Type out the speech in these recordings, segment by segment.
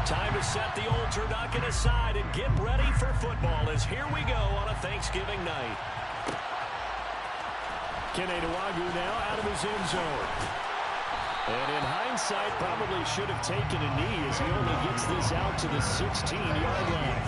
Time to set the old turducken aside and get ready for football as here we go on a Thanksgiving night. Keneduagu now out of his end zone. And in hindsight, probably should have taken a knee as he only gets this out to the 16-yard line.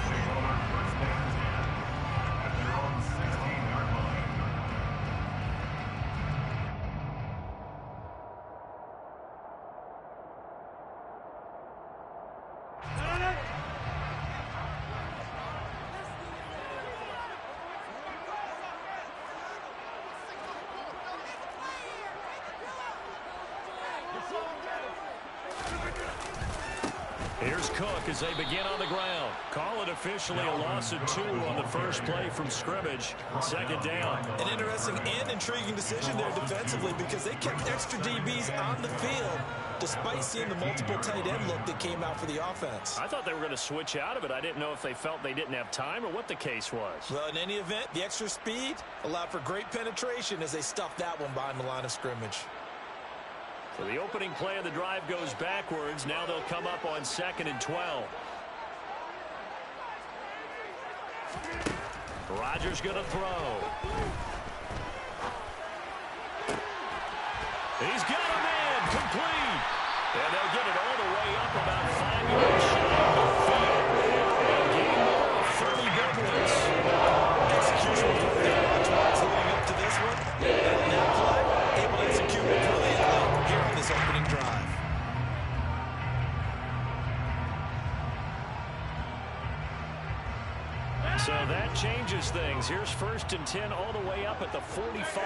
Here's Cook as they begin on the ground. Call it officially a loss of 2 on the first play from scrimmage. Second down. An interesting and intriguing decision there defensively because they kept extra DBs on the field despite seeing the multiple tight end look that came out for the offense. I thought they were going to switch out of it. I didn't know if they felt they didn't have time or what the case was. Well, in any event, the extra speed allowed for great penetration as they stuffed that one behind the line of scrimmage. So the opening play of the drive goes backwards. Now they'll come up on 2nd and 12. Rodgers going to throw. He's got a man complete. And they'll get it all the way up about 5 yards shy of the field. A game of 30 doublets. Execution was one of the watch leading up to this one. And on that play, able to execute brilliantly here on this opening drive. So that changes things. Here's 1st and 10 all the way up at the 45.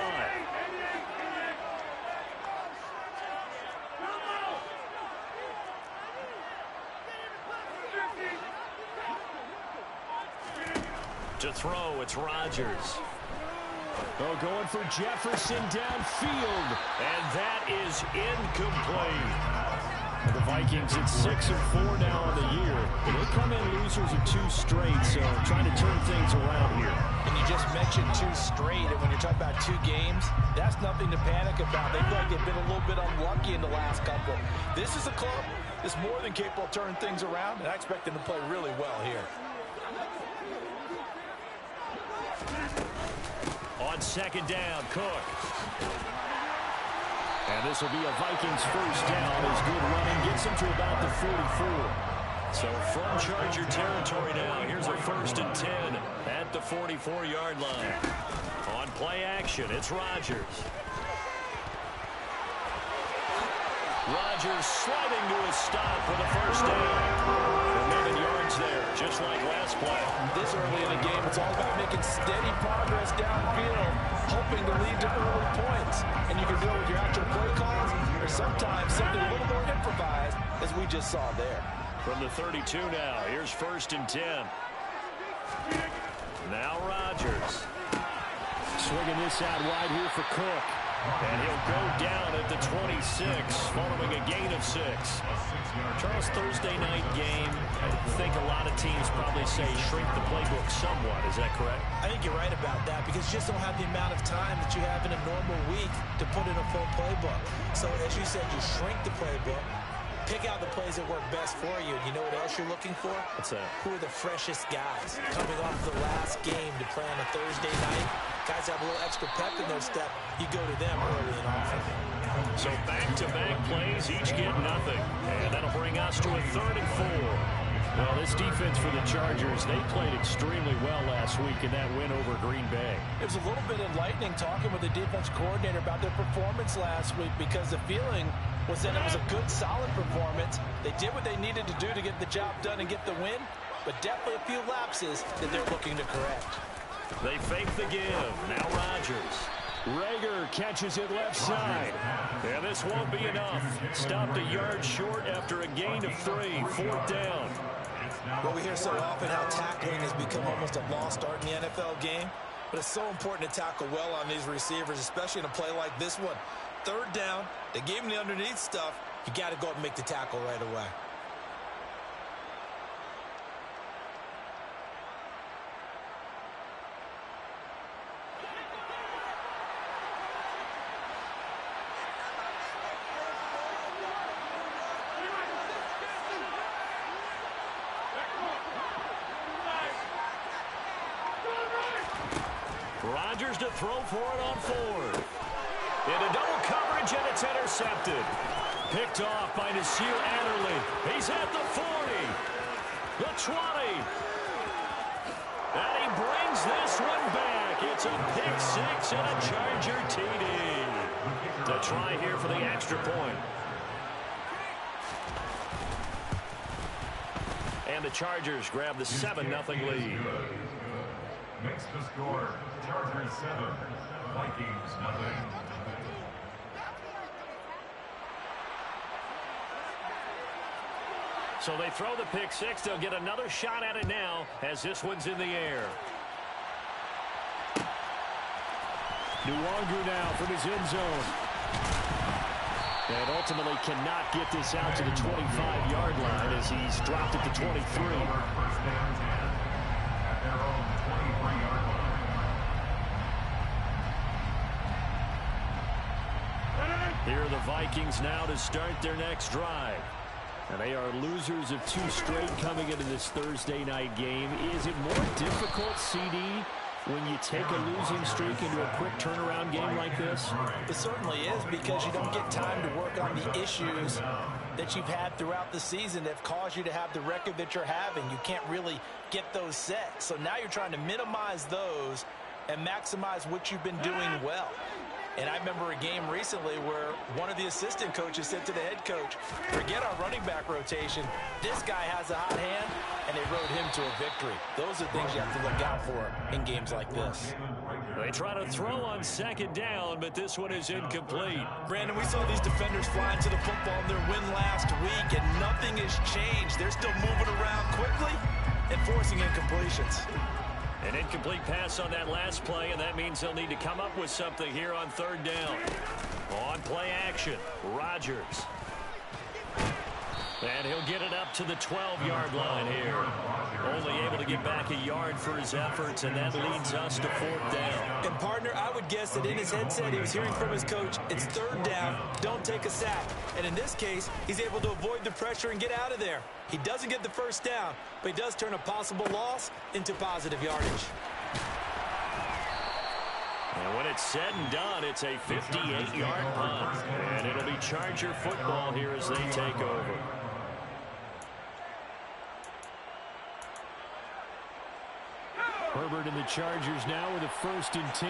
To throw, it's Rodgers. Oh, going for Jefferson downfield. And that is incomplete. The Vikings at 6-4 now on the year. They come in losers of 2 straight, so trying to turn things around here. And you just mentioned 2 straight, and when you're talking about 2 games, that's nothing to panic about. They feel like they've been a little bit unlucky in the last couple. This is a club that's more than capable of turning things around, and I expect them to play really well here. On 2nd down, Cook. And this will be a Vikings first down as good running gets them to about the 44. So from Charger territory now, here's a 1st and 10 at the 44-yard line. On play action, it's Rodgers. Rodgers sliding to a stop for the first down. 11 yards there, just like last play. This early in the game, it's all about making steady progress downfield, hoping to lead to early points. And you can do it with your actual play calls or sometimes something a little more improvised, as we just saw there. From the 32 now, here's 1st and 10. Now Rodgers. Swinging this out wide here for Cook. And he'll go down at the 26, following a gain of 6. Charles, Thursday night game, I think a lot of teams probably say shrink the playbook somewhat. Is that correct? I think you're right about that because you just don't have the amount of time that you have in a normal week to put in a full playbook. So as you said, you shrink the playbook, pick out the plays that work best for you. And you know what else you're looking for? What's that? Who are the freshest guys coming off the last game to play on a Thursday night? Guys have a little extra pep in their step. You go to them early and often. So back-to-back plays, each get nothing. And that'll bring us to a 3rd and 4. Well, this defense for the Chargers, they played extremely well last week in that win over Green Bay. It was a little bit enlightening talking with the defense coordinator about their performance last week because the feeling was that it was a good, solid performance. They did what they needed to do to get the job done and get the win, but definitely a few lapses that they're looking to correct. They fake the give. Now Rodgers. Rager catches it left side. And this won't be enough. Stopped a yard short after a gain of 3. 4th down. Well, we hear so often how tackling has become almost a lost art in the NFL game. But it's so important to tackle well on these receivers, especially in a play like this one. 3rd down. They gave him the underneath stuff. You got to go up and make the tackle right away. Rodgers to throw for it on 4th. Into double coverage, and it's intercepted. Picked off by Nasir Adderley. He's at the 40. The 20. And he brings this one back. It's a pick 6 and a Charger TD. To try here for the extra point. And the Chargers grab the 7-0 lead. Makes the score Chargers 7, Vikings 0. So they throw the pick 6. They'll get another shot at it now as this one's in the air. Nwangu now from his end zone. And ultimately cannot get this out to the 25-yard line as he's dropped at the 23. First down 10 at their own 23-yard line. Here are the Vikings now to start their next drive. And they are losers of 2 straight coming into this Thursday night game. Is it more difficult, CD, when you take a losing streak into a quick turnaround game like this? It certainly is, because you don't get time to work on the issues that you've had throughout the season that have caused you to have the record that you're having. You can't really get those set. So now you're trying to minimize those and maximize what you've been doing well. And I remember a game recently where one of the assistant coaches said to the head coach, forget our running back rotation. This guy has a hot hand, and they rode him to a victory. Those are things you have to look out for in games like this. They try to throw on 2nd down, but this one is incomplete. Brandon, we saw these defenders flying to the football in their win last week, and nothing has changed. They're still moving around quickly and forcing incompletions. An incomplete pass on that last play, and that means they'll need to come up with something here on 3rd down. On play action, Rodgers. And he'll get it up to the 12-yard line here. Only able to get back a yard for his efforts, and that leads us to 4th down. And, partner, I would guess that in his headset he was hearing from his coach, it's 3rd down, don't take a sack. And in this case, he's able to avoid the pressure and get out of there. He doesn't get the 1st down, but he does turn a possible loss into positive yardage. And when it's said and done, it's a 58-yard punt. And it'll be Charger football here as they take over. Herbert and the Chargers now with a 1st and 10,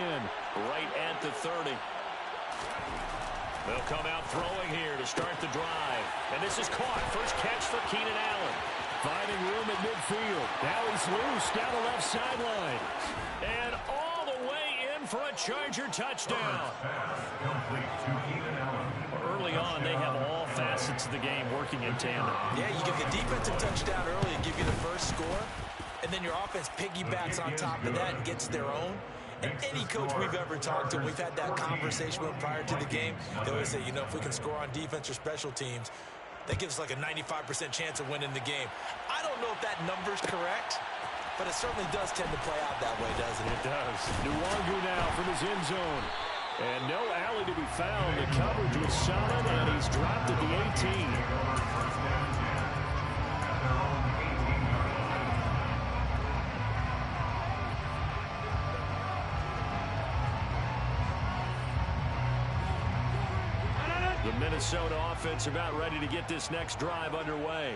right at the 30. They'll come out throwing here to start the drive. And this is caught. First catch for Keenan Allen. Finding room at midfield. Now he's loose down the left sideline. And all the way in for a Charger touchdown. Early on, they have all facets of the game working in tandem. Yeah, you get the defensive touchdown early and give you the first score. And then your offense piggybacks on top of that and gets their own. And any coach we've ever talked to, we've had that conversation with prior to the game. They always say, you know, if we can score on defense or special teams, that gives us like a 95% chance of winning the game. I don't know if that number's correct, but it certainly does tend to play out that way, doesn't it? It does. Nwangu now from his end zone. And no alley to be found. The coverage was solid, and he's dropped at the 18. The Minnesota offense about ready to get this next drive underway.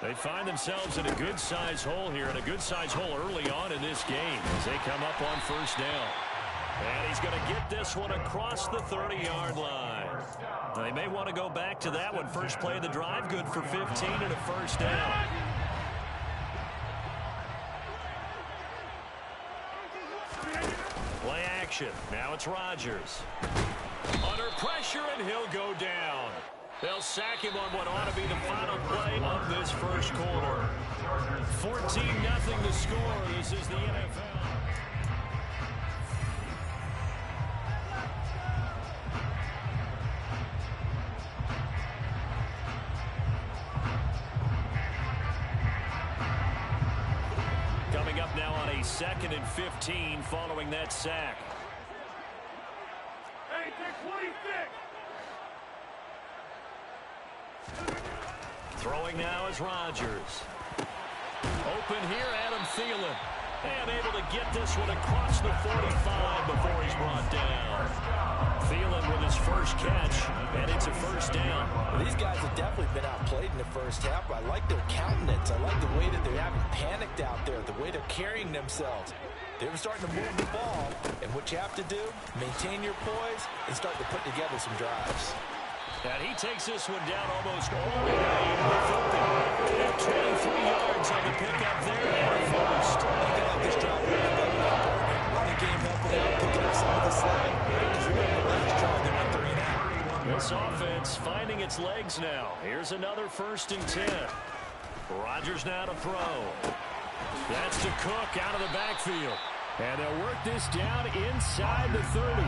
They find themselves in a good-sized hole here, and a good-sized hole early on in this game as they come up on 1st down. And he's going to get this one across the 30-yard line. Now, they may want to go back to that one. First play of the drive, good for 15 and a 1st down. Play action. Now it's Rodgers. Under pressure, and he'll go down. They'll sack him on what ought to be the final play of this first quarter. 14-0 the score. This is the NFL. Coming up now on a 2nd and 15 following that sack. Throwing now is Rodgers. Open here, Adam Thielen. And able to get this one across the 45 before he's brought down. Thielen with his first catch, and it's a first down. Well, these guys have definitely been outplayed in the first half, but I like their countenance. I like the way that they haven't panicked out there, the way they're carrying themselves. They were starting to move the ball, and what you have to do, maintain your poise and start to put together some drives. And he takes this one down almost all the way into the 50. 23 yards on the pickup there and a first. I think they like this drive a little better than important. Run the game helping out, picking up some of the slack. Because remember, last drive they went 3 and out. This offense finding its legs now. Here's another 1st and 10. Rodgers now to throw. That's to Cook out of the backfield. And they'll work this down inside the 30.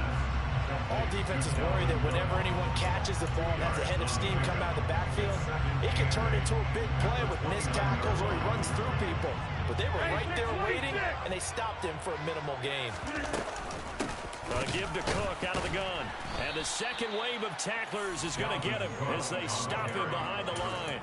All defenses worry that whenever anyone catches the ball and has a head of steam come out of the backfield, it can turn into a big play with missed tackles or he runs through people. But they were right there waiting, and they stopped him for a minimal gain. A give to Cook out of the gun. And the second wave of tacklers is going to get him as they stop him behind the line.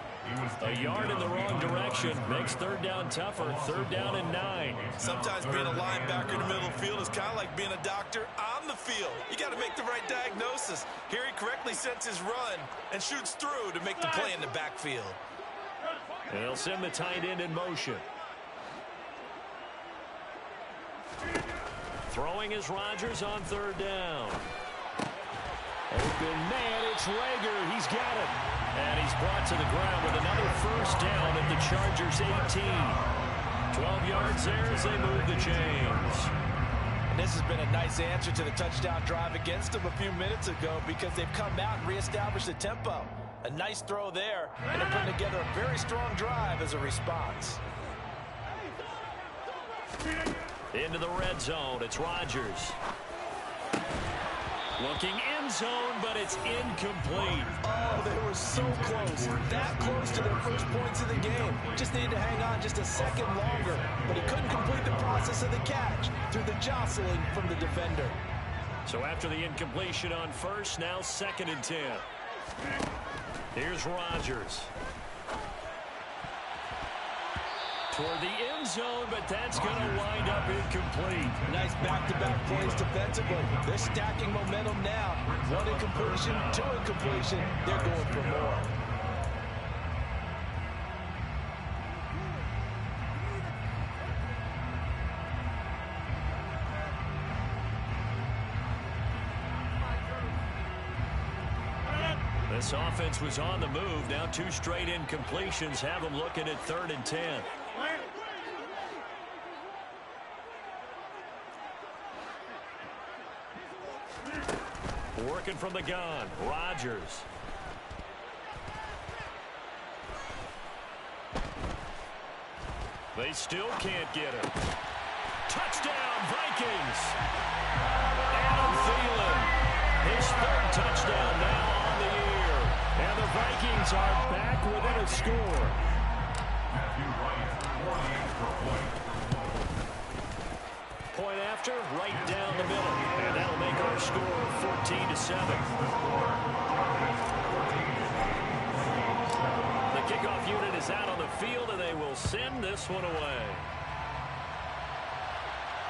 A yard in the wrong direction makes 3rd down tougher. 3rd down and 9. Sometimes being a linebacker in the middle of the field is kind of like being a doctor on the field. You got to make the right diagnosis. Here he correctly sets his run and shoots through to make the play in the backfield. And they'll send the tight end in motion. Throwing is Rodgers on 3rd down. Open man, it's Rager. He's got it. And he's brought to the ground with another 1st down at the Chargers 18. 12 yards there as they move the chains. And this has been a nice answer to the touchdown drive against them a few minutes ago because they've come out and reestablished the tempo. A nice throw there, and they're putting together a very strong drive as a response. Into the red zone, it's Rodgers. Looking end zone, but it's incomplete. Oh, they were so close. That close to their first points of the game. Just needed to hang on just a second longer. But he couldn't complete the process of the catch through the jostling from the defender. So after the incompletion on 1st, now 2nd and 10. Here's Rodgers. Toward the end zone, but that's going to wind up incomplete. Nice back-to-back plays defensively. They're stacking momentum now. 1 incompletion, 2 incompletion. They're going for more. This offense was on the move. Now 2 straight incompletions have them looking at 3rd and 10. Working from the gun, Rodgers. They still can't get him. Touchdown, Vikings! Adam Thielen, his 3rd touchdown now on the year. And the Vikings are back within a score. Point after, right down the middle. And that'll make our score 14-7. The kickoff unit is out on the field, and they will send this one away.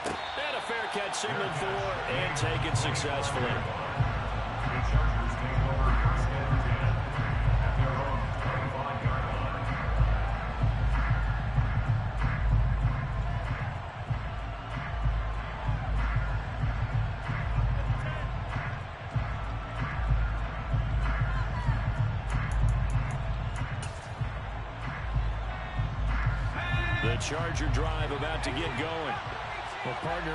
And a fair catch signaled for and taken successfully. The Charger drive about to get going. Well, partner,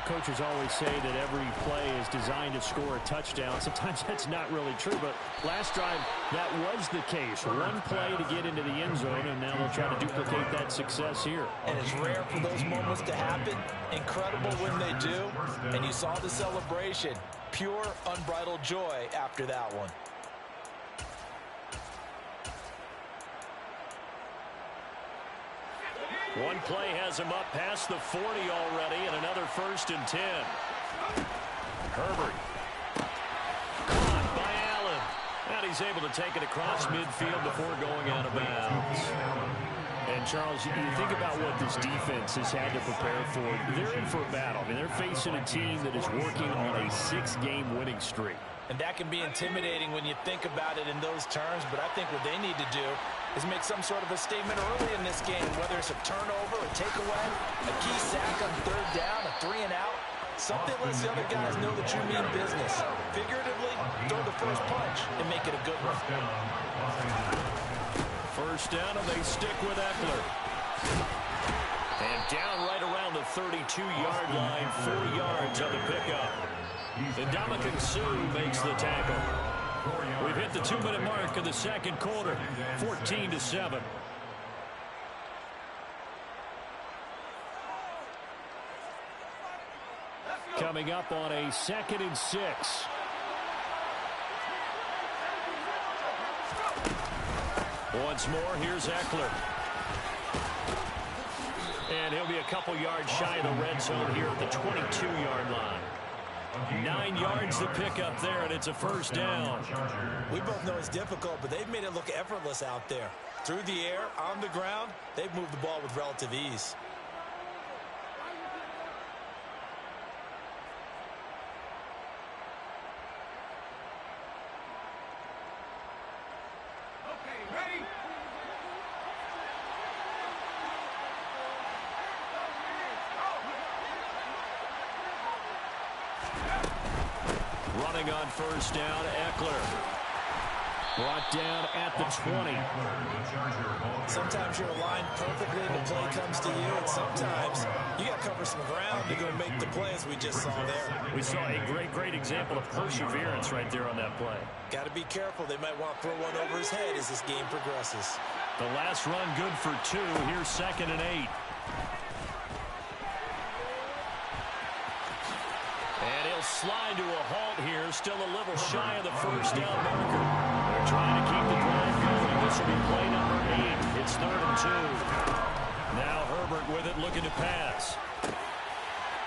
coaches always say that every play is designed to score a touchdown. Sometimes that's not really true, but last drive, that was the case. 1 play to get into the end zone, and now they'll try to duplicate that success here. And it's rare for those moments to happen. Incredible when they do. And you saw the celebration. Pure, unbridled joy after that one. One play has him up past the 40 already, and another 1st and 10. Herbert. Caught by Allen. And he's able to take it across midfield before going out of bounds. And, Charles, you think about what this defense has had to prepare for. They're in for a battle. I mean, they're facing a team that is working on a 6-game winning streak. And that can be intimidating when you think about it in those terms, but I think what they need to do is make some sort of a statement early in this game, whether it's a turnover, a takeaway, a key sack on third down, a 3-and-out. Something lets the other guys know that you mean business. Figuratively, throw the first punch and make it a good one. First down, and they stick with Eckler. And down right around the 32-yard line, 4 yards on the pickup. And Dominican Sue makes the tackle. We've hit the 2-minute mark of the second quarter, 14-7. Coming up on a 2nd and 6. Once more, here's Eckler. And he'll be a couple yards shy of the red zone here at the 22-yard line. 9 yards to pick up there, and it's a first down. We both know it's difficult, but they've made it look effortless out there. Through the air, on the ground, they've moved the ball with relative ease. Running on first down, Eckler. Brought down at the 20. Sometimes you're aligned perfectly and the play comes to you, and sometimes you got to cover some ground to go make the play, as we just saw there. We saw a great example of perseverance right there on that play. Got to be careful. They might want to throw one over his head as this game progresses. The last run good for 2. Here's 2nd and 8. And he'll slide to a halt here, still a little shy of the first down marker. They're trying to keep the drive going. This will be play number 8. It's 3rd and 2. Now Herbert with it, looking to pass.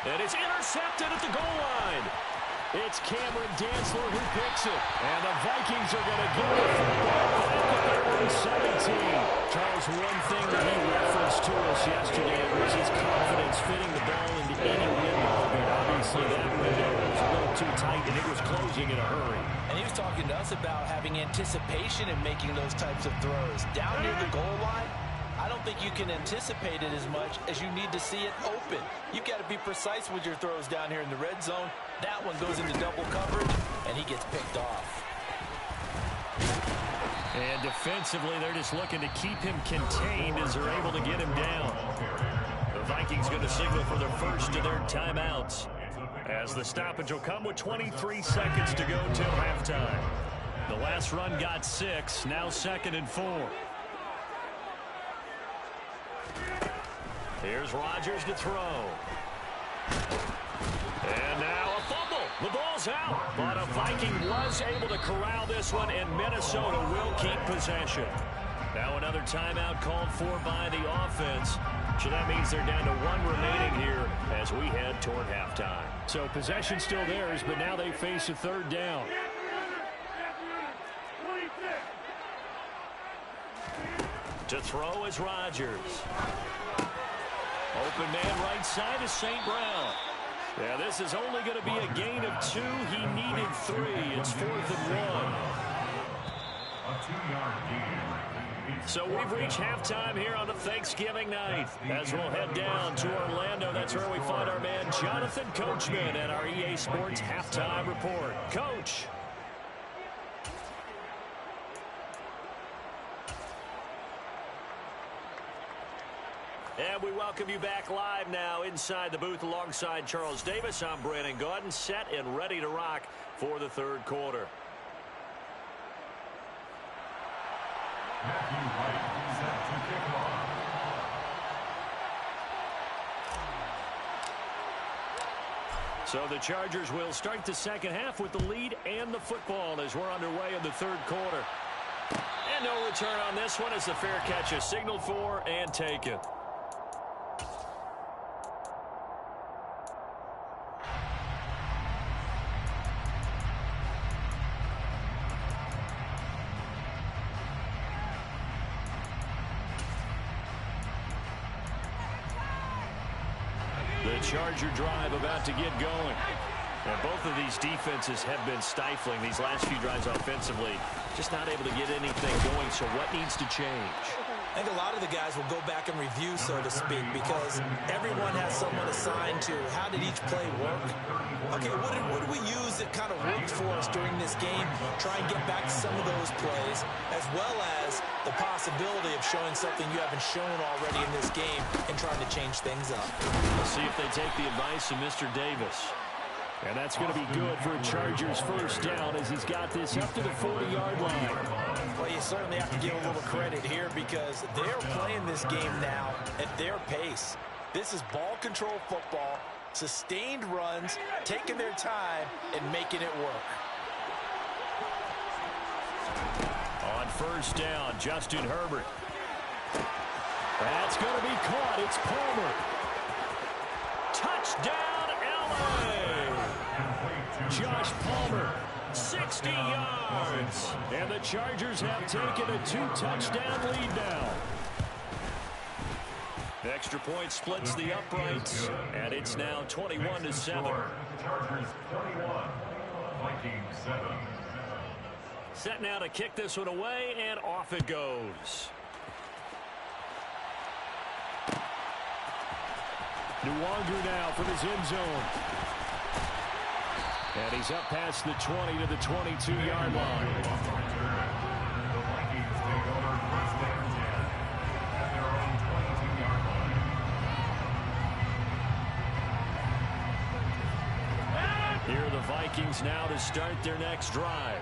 And it's intercepted at the goal line. It's Cameron Dantzler who picks it. And the Vikings are going to get the football back at their own 17. Charles, one thing that he referenced to us yesterday was his confidence fitting the ball into any window. And obviously that window was a little too tight, and it was closing in a hurry. And he was talking to us about having anticipation in making those types of throws. Down near the goal line, I don't think you can anticipate it as much as you need to see it open. You've got to be precise with your throws down here in the red zone. That one goes into double coverage, and he gets picked off. And defensively, they're just looking to keep him contained as they're able to get him down. The Vikings going to signal for their first of their timeouts, as the stoppage will come with 23 seconds to go till halftime. The last run got 6, now 2nd and 4. Here's Rodgers to throw. And now a fumble. The ball's out. But a Viking was able to corral this one, and Minnesota will keep possession. Now another timeout called for by the offense. So that means they're down to 1 remaining here as we head toward halftime. So possession still theirs, but now they face a 3rd down. To throw is Rodgers. Open man right side is St. Brown. Yeah, this is only going to be a gain of 2. He needed 3. It's 4th and 1. A 2-yard gain. So we've reached halftime here on the Thanksgiving night. As we'll head down to Orlando, that's where we find our man Jonathan Coachman at our EA Sports Halftime Report. Coach. And we welcome you back live now inside the booth alongside Charles Davis. I'm Brandon Gaudin, set and ready to rock for the 3rd quarter. Matthew White set to kick off. So the Chargers will start the second half with the lead and the football as we're underway in the 3rd quarter. And no return on this one as the fair catch is signaled for and taken. Charger drive about to get going. And both of these defenses have been stifling these last few drives offensively. Just not able to get anything going, so what needs to change? I think a lot of the guys will go back and review, so to speak, because everyone has someone assigned to how did each play work. Okay, what did we use that kind of worked for us during this game? Try and get back to some of those plays, as well as the possibility of showing something you haven't shown already in this game and trying to change things up. Let's see if they take the advice of Mr. Davis. And that's going to be good for a Chargers first down as he's got this up to the 40-yard line. Well, you certainly have to give a little credit here because they're playing this game now at their pace. This is ball control football, sustained runs, taking their time, and making it work. On first down, Justin Herbert. That's going to be caught. It's Palmer. Touchdown, LA! Josh Palmer, 60 yards. And the Chargers have taken a 2-touchdown lead now. Extra point splits the uprights, and it's now 21-7. Chargers 21, Vikings 7. Set now to kick this one away, and off it goes. Nwangu now from his end zone. And he's up past the 20 to the 22-yard line. The Vikings take over first and 10 at their own 22-yard line. Here are the Vikings now to start their next drive.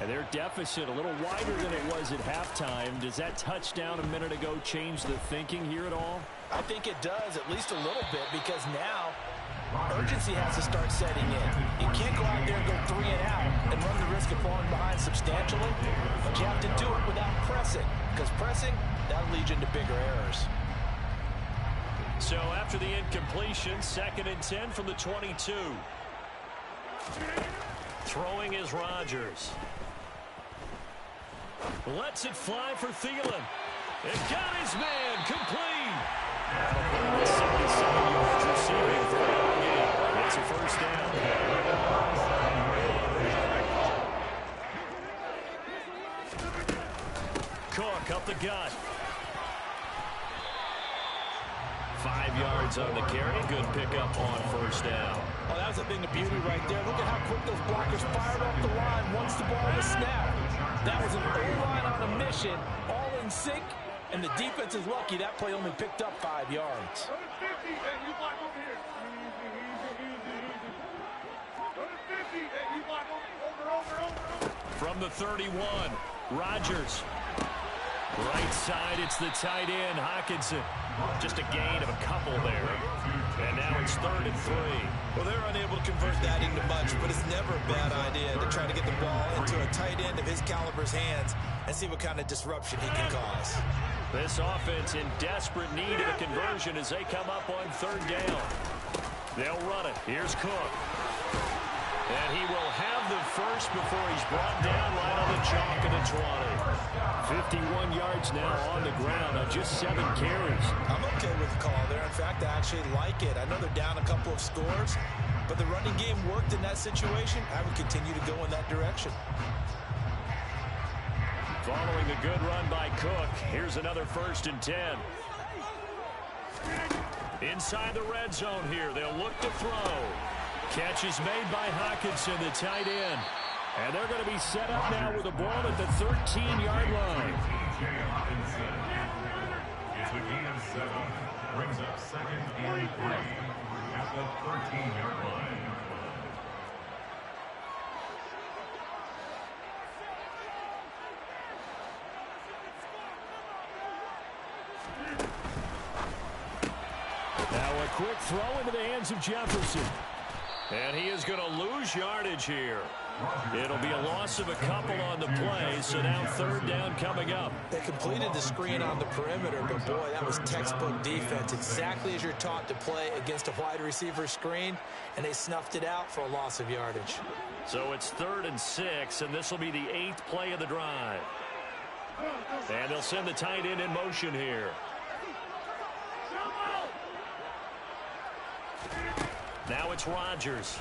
And their deficit a little wider than it was at halftime. Does that touchdown a minute ago change the thinking here at all? I think it does, at least a little bit, because now urgency has to start setting in. You can't go out there and go 3 and out and run the risk of falling behind substantially, but you have to do it without pressing, because pressing, that'll lead you into bigger errors. So after the incompletion, 2nd and 10 from the 22. Throwing is Rodgers. Lets it fly for Thielen. And got his man complete. 77 yards receiving for the game. It's a first down. Cook up the gut. 5 yards on the carry. Good pickup on first down. Well, that was a thing of beauty right there. Look at how quick those blockers fired off the line once the ball was snapped. That was an O-line on a mission, all in sync, and the defense is lucky that play only picked up 5 yards. From the 31, Rodgers. Right side, it's the tight end, Hockenson. Just a gain of a couple there. And now it's 3rd and 3. Well, they're unable to convert that into much, but it's never a bad idea to try to get the ball into a tight end of his caliber's hands and see what kind of disruption he can cause. This offense in desperate need of a conversion as they come up on 3rd down. They'll run it. Here's Cook. And he will have the first before he's brought down right on the chalk of the 20. 51 yards now on the ground on just 7 carries. I'm okay with the call there. In fact, I actually like it. I know they're down a couple of scores, but the running game worked in that situation. I would continue to go in that direction. Following the good run by Cook, here's another 1st and 10. Inside the red zone here, they'll look to throw. Catch is made by Hockenson, the tight end. And they're going to be set up now with the ball at the 13-yard line. It's a gain of 7. Brings up 2nd and 3 at the 13-yard line. Now a quick throw into the hands of Jefferson. And he is going to lose yardage here. It'll be a loss of a couple on the play, so now 3rd down coming up. They completed the screen on the perimeter, but boy, that was textbook defense, exactly as you're taught to play against a wide receiver screen, and they snuffed it out for a loss of yardage. So it's 3rd and 6, and this will be the 8th play of the drive. And they'll send the tight end in motion here. Now it's Rodgers.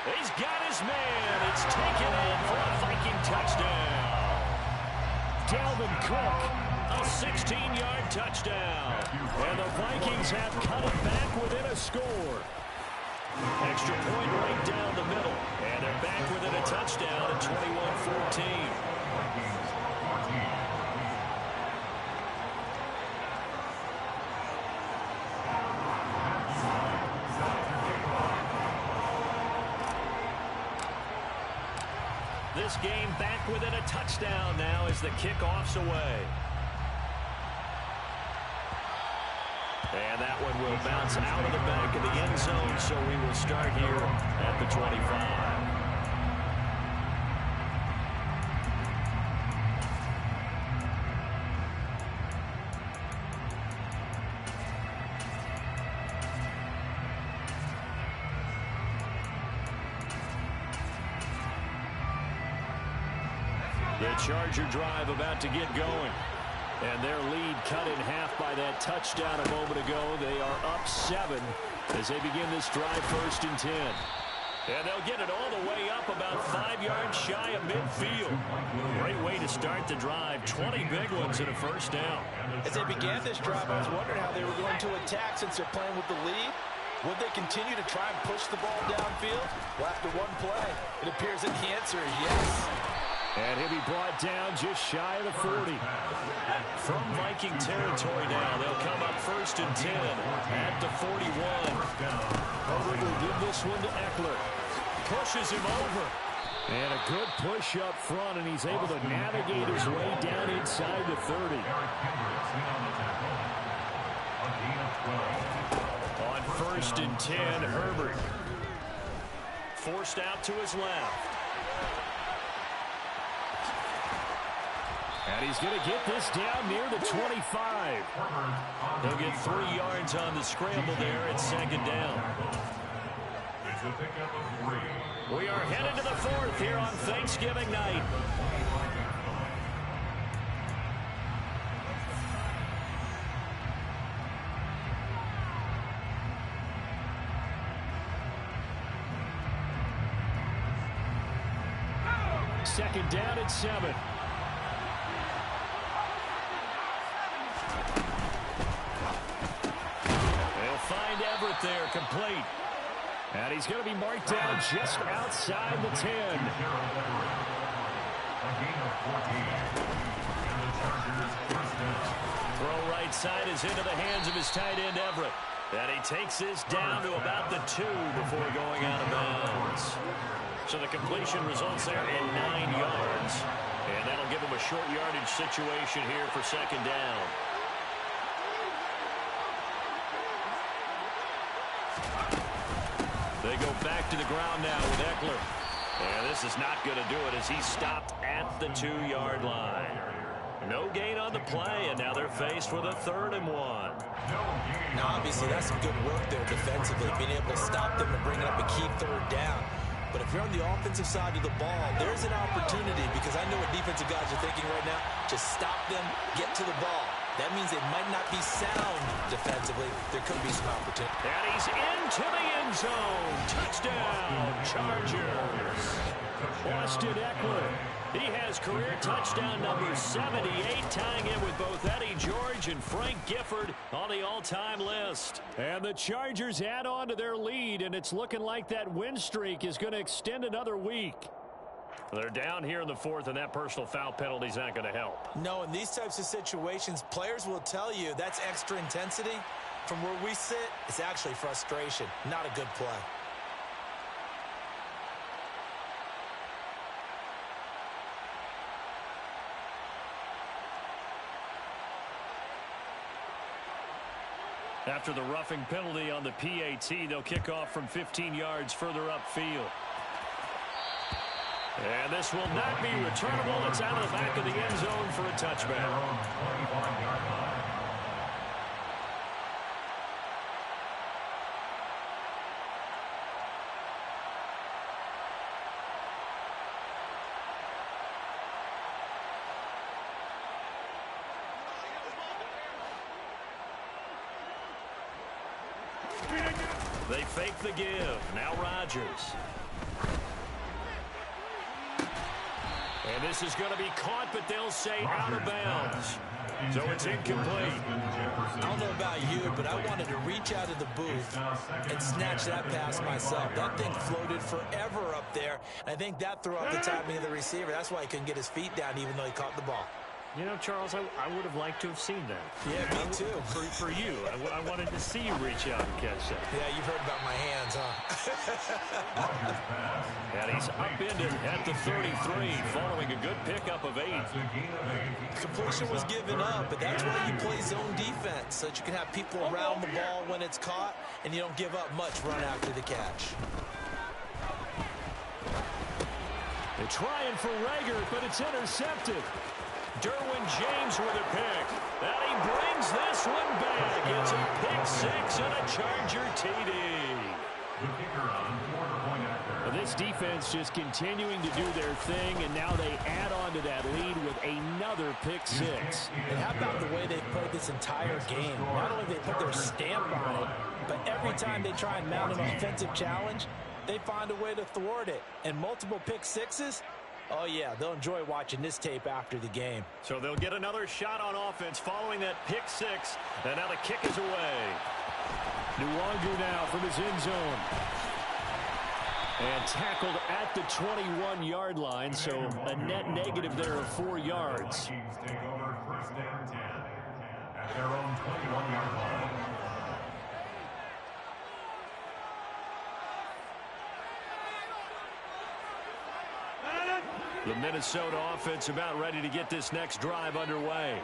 He's got his man. It's taken in for a Viking touchdown. Dalvin Cook, a 16-yard touchdown. And the Vikings have cut it back within a score. Extra point right down the middle. And they're back within a touchdown at 21-14. This game back within a touchdown now as the kickoff's away. And that one will bounce out of the back of the end zone, so we will start here at the 25. The Charger drive about to get going. And their lead cut in half by that touchdown a moment ago. They are up 7 as they begin this drive 1st and 10. And they'll get it all the way up about 5 yards shy of midfield. Great way to start the drive. 20 big ones and a first down. As they began this drive, I was wondering how they were going to attack since they're playing with the lead. Would they continue to try and push the ball downfield? Well, after one play, it appears that the answer is yes. And he'll be brought down just shy of the 40. From Viking territory now, they'll come up 1st and 10 at the 41. Herbert will give this one to Eckler. Pushes him over. And a good push up front, and he's able to navigate his way down inside the 30. On 1st and 10, Herbert. Forced out to his left. And he's going to get this down near the 25. He'll get 3 yards on the scramble there at 2nd down. We are headed to the 4th here on Thanksgiving night. Second down at 7. Find Everett there, complete. And he's going to be marked down just outside the 10. Throw right side is into the hands of his tight end, Everett. And he takes this down to about the 2 before going out of bounds. So the completion results there in 9 yards. And that'll give him a short yardage situation here for 2nd down. They go back to the ground now with Eckler. And this is not going to do it as he stopped at the 2-yard line. No gain on the play, and now they're faced with a 3rd and 1. Now, obviously, that's some good work there defensively, being able to stop them and bring up a key 3rd down. But if you're on the offensive side of the ball, there's an opportunity, because I know what defensive guys are thinking right now. Just stop them, get to the ball. That means it might not be sound defensively. There could be some opportunity. And he's into the end zone. Touchdown, Chargers. Austin Eckler. He has career touchdown number 78, tying in with both Eddie George and Frank Gifford on the all-time list. And the Chargers add on to their lead, and it's looking like that win streak is going to extend another week. They're down here in the 4th, and that personal foul penalty is not going to help. No, in these types of situations, players will tell you that's extra intensity. From where we sit, it's actually frustration, not a good play. After the roughing penalty on the PAT, they'll kick off from 15 yards further upfield. And this will not be returnable. It's out of the back of the end zone for a touchback. They fake the give. Now Rodgers. And this is going to be caught, but they'll say out of bounds. So it's incomplete. I don't know about you, but I wanted to reach out of the booth and snatch that pass myself. That thing floated forever up there. I think that threw off the timing of the receiver. That's why he couldn't get his feet down even though he caught the ball. You know, Charles, I would have liked to have seen that. Yeah, me too. For you. I wanted to see you reach out and catch that. Yeah, you've heard about my hands, huh? And he's upended at the 33 following a good pickup of 8. Completion was given up, but that's why you play zone defense, so that you can have people around the ball when it's caught, and you don't give up much run after the catch. They're trying for Rager, but it's intercepted. Derwin James with a pick. And he brings this one back. It's a pick 6 and a Charger TD. This defense just continuing to do their thing, and now they add on to that lead with another pick 6. And how about the way they've played this entire game? Not only they put their stamp on it, but every time they try and mount an offensive challenge, they find a way to thwart it. And multiple pick 6s, oh, yeah, they'll enjoy watching this tape after the game. So they'll get another shot on offense following that pick 6. And now the kick is away. Nwangu now from his end zone. And tackled at the 21-yard line, so a net negative there of 4 yards. Take over 1st and 10 at their own 21-yard line. The Minnesota offense about ready to get this next drive underway.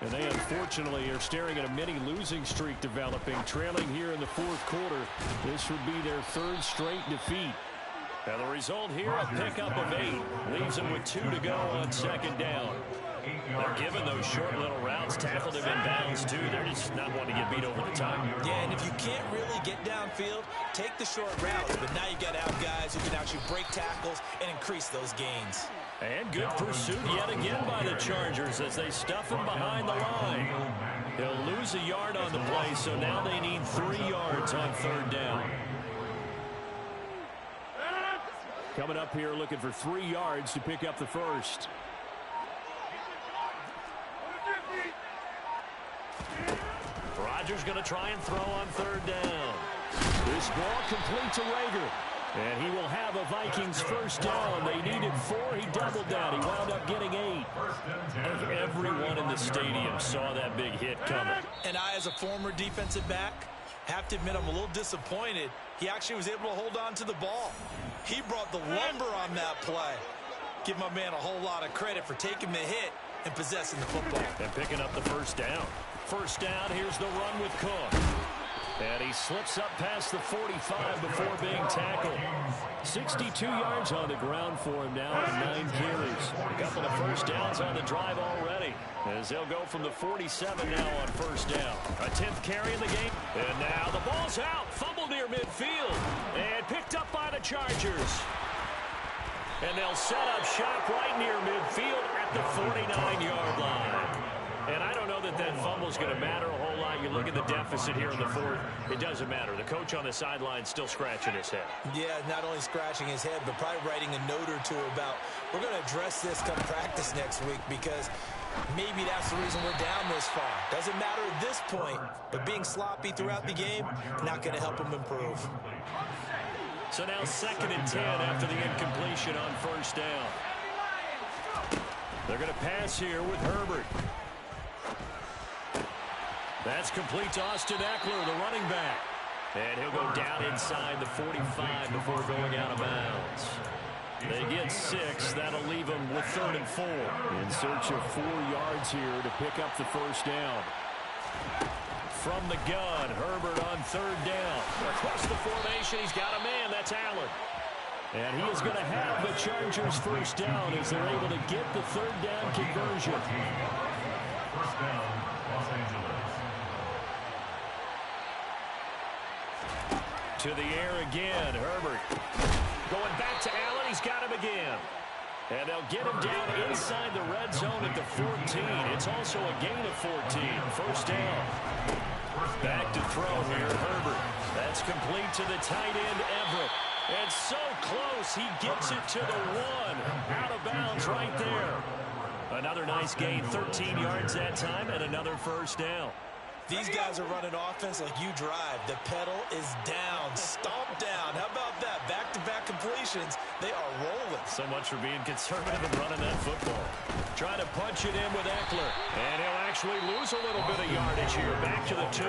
And they unfortunately are staring at a mini losing streak developing, trailing here in the 4th quarter. This would be their 3rd straight defeat. And the result here, a pickup of 8. Leaves them with 2 to go on 2nd down. They're giving those short little routes, tackled him in bounds too. They're just not wanting to get beat over the top. Yeah, and if you can't really get downfield, take the short routes. But now you got to have guys who can actually break tackles and increase those gains. And good pursuit yet again by the Chargers as they stuff him behind the line. They'll lose a yard on the play, so now they need 3 yards on 3rd down. Coming up here looking for 3 yards to pick up the first. Rodgers going to try and throw on 3rd down. This ball complete to Rager. And he will have a Vikings first down. They needed 4. He doubled that. He wound up getting 8. Everyone in the stadium saw that big hit coming. And I, as a former defensive back, have to admit I'm a little disappointed. He actually was able to hold on to the ball. He brought the lumber on that play. Give my man a whole lot of credit for taking the hit and possessing the football. And picking up the first down. First down, here's the run with Cook. And he slips up past the 45 before being tackled. 62 yards on the ground for him now on 9 carries. A couple of first downs on the drive already, as they'll go from the 47 now on first down. A 10th carry in the game. And now the ball's out. Fumbled near midfield. And picked up by the Chargers. And they'll set up shop right near midfield at the 49-yard line. And I don't know that that fumble is going to matter a whole lot. You look at the deficit here in the 4th. It doesn't matter. The coach on the sideline still scratching his head. Yeah, not only scratching his head, but probably writing a note or two about, we're going to address this come practice next week because maybe that's the reason we're down this far. Doesn't matter at this point, but being sloppy throughout the game, not going to help him improve. So now 2nd and 10 after the incompletion on first down. They're going to pass here with Herbert. That's complete to Austin Eckler, the running back. And he'll go down inside the 45 before going out of bounds. They get 6. That'll leave them with 3rd and 4. In search of 4 yards here to pick up the first down. From the gun, Herbert on 3rd down. Across the formation, he's got a man. That's Allen. And he is going to have the Chargers first down as they're able to get the 3rd down conversion. First down, Los Angeles. To the air again, Herbert. Going back to Allen, he's got him again. And they'll get him down inside the red zone at the 14. It's also a gain of 14. First down. Back to throw here, Herbert. That's complete to the tight end, Ezra. And so close, he gets it to the one. Out of bounds right there. Another nice gain, 13 yards that time, and another first down. These guys are running offense like you drive. The pedal is down, stomp down. How about that? Back-to-back completions. They are rolling. So much for being conservative and running that football. Trying to punch it in with Eckler. And he'll actually lose a little bit of yardage here. Back to the 2.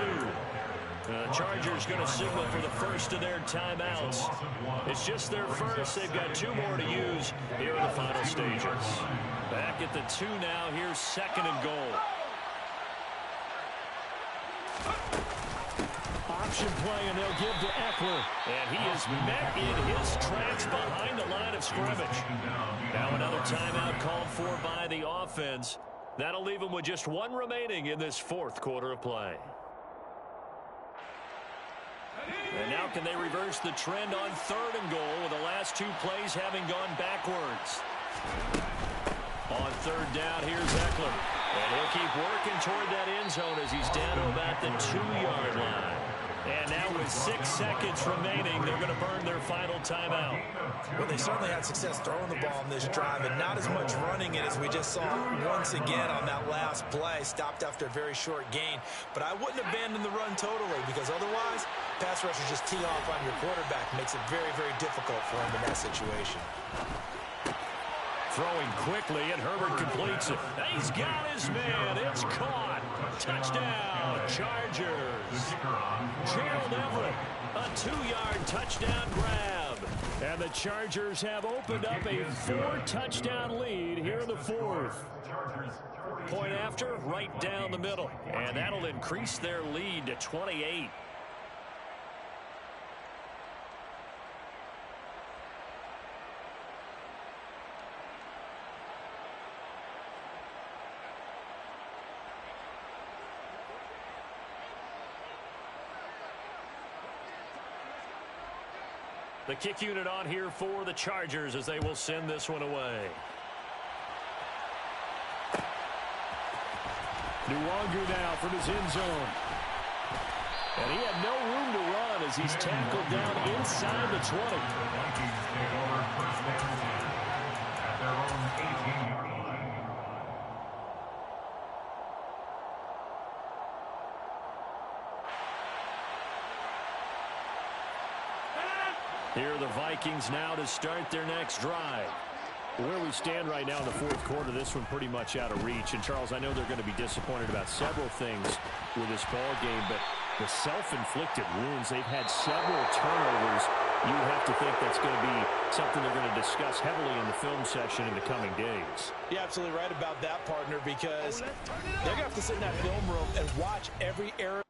The Chargers going to signal for the first of their timeouts. It's just their first. They've got 2 more to use here in the final stages. Back at the 2 now. Here's 2nd and goal. Option play, and they'll give to Eckler. And he is met in his tracks behind the line of scrimmage. Now another timeout called for by the offense. That'll leave them with just 1 remaining in this 4th quarter of play. And now can they reverse the trend on 3rd and goal with the last 2 plays having gone backwards. On 3rd down, here's Eckler. And he'll keep working toward that end zone as he's down to about the 2-yard line. And now with 6 seconds remaining, they're going to burn their final timeout. Well, they certainly had success throwing the ball on this drive, and not as much running it as we just saw once again on that last play. Stopped after a very short gain. But I wouldn't abandon the run totally, because otherwise, pass rushers just tee off on your quarterback. Makes it very, very difficult for him in that situation. Throwing quickly, and Herbert completes it. He's got his man. It's caught. Touchdown, Chargers. Gerald Everett, a 2-yard touchdown grab. And the Chargers have opened up a 4-touchdown lead here in the 4th. Point after, right down the middle. And that'll increase their lead to 28. The kick unit on here for the Chargers as they will send this one away. Nwangu now from his end zone. And he had no room to run as he's tackled down inside the 20. Vikings take over first down at their own 18-yard line. Here are the Vikings now to start their next drive. Where we stand right now in the 4th quarter, this one pretty much out of reach. And, Charles, I know they're going to be disappointed about several things with this ball game, but the self-inflicted wounds, they've had several turnovers. You have to think that's going to be something they're going to discuss heavily in the film session in the coming days. You're absolutely right about that, partner, because they're going to have to sit in that film room and watch every error